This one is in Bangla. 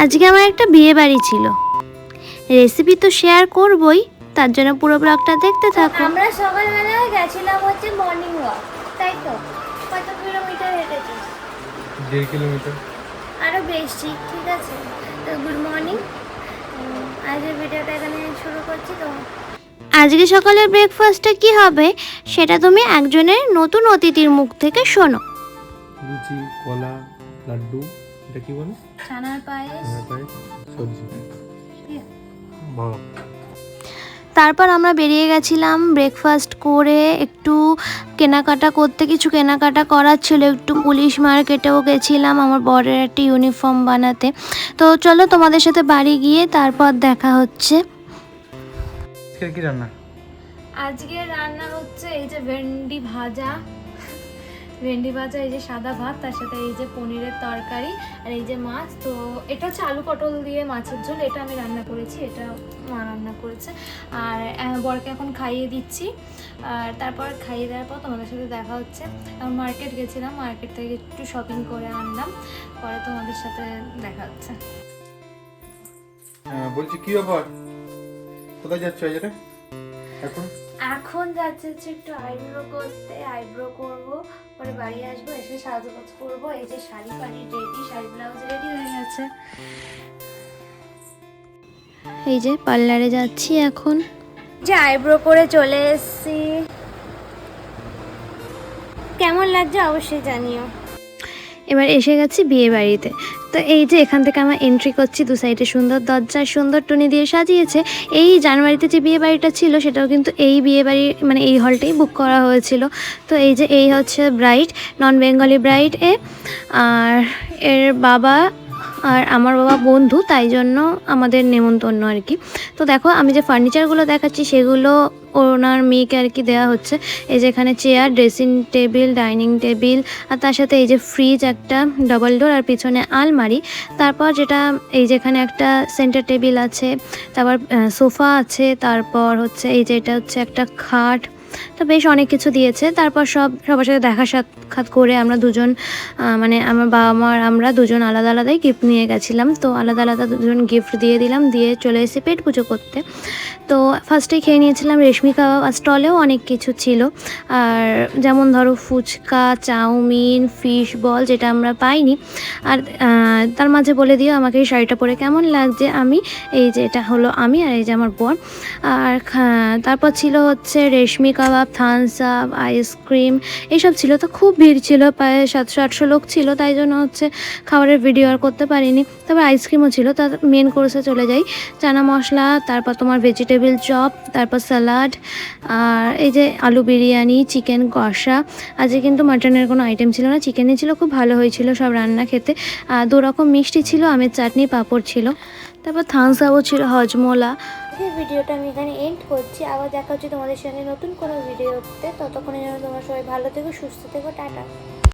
আজকে আমার একটা বিয়ে বাড়ি ছিল, রেসিপি তো শেয়ার করবই, তার জন্য পুরো ব্লগটা দেখতে থাকো। আমরা সকালবেলা গেছিলাম হচ্ছে মর্নিং ওয়াক, তাই তো? কত কিলোমিটার হেঁটেছিস? 1.5 কিলোমিটার আরও বেশি, ঠিক আছে। তো গুড মর্নিং, আজকের ভিডিওটা এখানে শুরু করছি। তো আজকে সকালের ব্রেকফাস্টে কি হবে সেটা তুমি একজনের নতুন অতিথির মুখ থেকে শোনো। লুচি, কলা, লাড্ডু, এটা কি বলে? ছানার পায়েস, সবজি। বাহ। তারপর আমরা বেরিয়ে গেছিলাম ব্রেকফাস্ট করে, একটু কেনাকাটা করতে, কিছু কেনাকাটা করার ছিল, একটু পুলিশ মার্কেটেও গেছিলাম আমার বরের একটা ইউনিফর্ম বানাতে। তো চলো তোমাদের সাথে বাড়ি গিয়ে তারপর দেখা হচ্ছে। আজকে কি রান্না? আজকে রান্না হচ্ছে এই যে ভেন্ডি ভাজা, এই যে সাদা ভাত, তার সাথে এই যে পনিরের তরকারি, আর এই যে মাছ। তো এটা হচ্ছে আলু পটল দিয়ে মাছের ঝোল, এটা আমি রান্না করেছি, এটা মা রান্না করেছে। আর বরকে এখন খাইয়ে দিচ্ছি, আর তারপর খাইয়ে দেওয়ার পর তোমাদের সাথে দেখা হচ্ছে। এখন মার্কেট গেছিলাম, মার্কেট থেকে একটু শপিং করে আনলাম, পরে তোমাদের সাথে দেখা হচ্ছে। বলছি কি ব্যাপার, কোথায় যাচ্ছ এটা এখন যাচ্ছে হচ্ছে একটু আইব্রো করতে, আইব্রো করব, পরে বাড়ি আসবো, এসে সাজগোজ করবো। এই যে শাড়ি ফাড়ি রেডি, শাড়ি ব্লাউজ রেডি হয়ে গেছে। এই যে পার্লারে যাচ্ছি এখন। যে আইব্রো করে চলে এসেছি, কেমন লাগছে অবশ্যই জানিও। এবার এসে গেছি বিয়ে বাড়িতে। তো এই যে এখান থেকে আমরা এন্ট্রি করছি, দু সাইডে সুন্দর দরজা, সুন্দর টুনি দিয়ে সাজিয়েছে। এই জানুয়ারিতে যে বিয়ে বাড়িটা ছিল সেটাও কিন্তু এই বিয়ে বাড়ি মানে এই হলটাই বুক করা হয়েছিল। তো এই যে এই হচ্ছে ব্রাইড, নন বেঙ্গলি ব্রাইড আর এর বাবা আর আমার বাবা বন্ধু, তাই জন্য আমাদের নেমন্তন্ন আর কি। তো দেখো আমি যে ফার্নিচারগুলো দেখাচ্ছি সেগুলো ওনার মেয়েকে আর কি দেওয়া হচ্ছে। এই যে এখানে chair, dressing table, dining table, আর তার সাথে এই যে ফ্রিজ একটা ডবল ডোর, আর পিছনে আলমারি। তারপর যেটা এই যেখানে একটা সেন্টার টেবিল আছে, তারপর সোফা আছে, তারপর হচ্ছে এই যে এটা হচ্ছে একটা খাট। তো বেশ অনেক কিছু দিয়েছে। তারপর সবার সাথে দেখা সাক্ষাৎ করে আমরা দুজন মানে আমার বাবা মার আমরা দুজন আলাদা আলাদাই গিফট নিয়ে গেছিলাম। তো আলাদা আলাদা দুজন গিফট দিয়ে দিলাম, দিয়ে চলে এসে পেট পুজো করতে। তো ফার্স্টেই খেয়ে নিয়েছিলাম রেশমি কাবাব, আর স্টলেও অনেক কিছু ছিল, আর যেমন ধরো ফুচকা, চাউমিন, ফিশ বল, যেটা আমরা পাইনি। আর তার মাঝে বলে দিও আমাকে এই শাড়িটা পরে কেমন লাগছে। আমি এই যে এটা হলো আমি, আর এই যে আমার বর। আর তারপর ছিল হচ্ছে রেশমি কাবাব, থামস আপ, আইসক্রিম, এইসব ছিল। তো খুব ভিড় ছিল, প্রায় 700-800 লোক ছিল, তাই জন্য হচ্ছে খাবারের ভিডিও আর করতে পারিনি। তবে আইসক্রিমও ছিল। তার মেন কোর্সে চলে যাই, চানা মশলা, তারপর তোমার ভেজিটেবল চপ, তারপর স্যালাড, আর এই যে আলু বিরিয়ানি, চিকেন কষা। আজকে কিন্তু মাটনের কোনো আইটেম ছিল না, চিকেনই ছিল। খুব ভালো হয়েছিল সব রান্না খেতে। 2 রকম মিষ্টি ছিল, আমের চাটনি, পাঁপড় ছিল, তারপর থামস আপও ছিল, হজমোলা। এই ভিডিওটা আমি এখানে এন্ড করছি, আবার দেখা হচ্ছে তোমাদের সঙ্গে নতুন কোনো ভিডিওতে। ততক্ষণের জন্য তোমরা সবাই ভালো থেকো, সুস্থ থেকো, টাটা।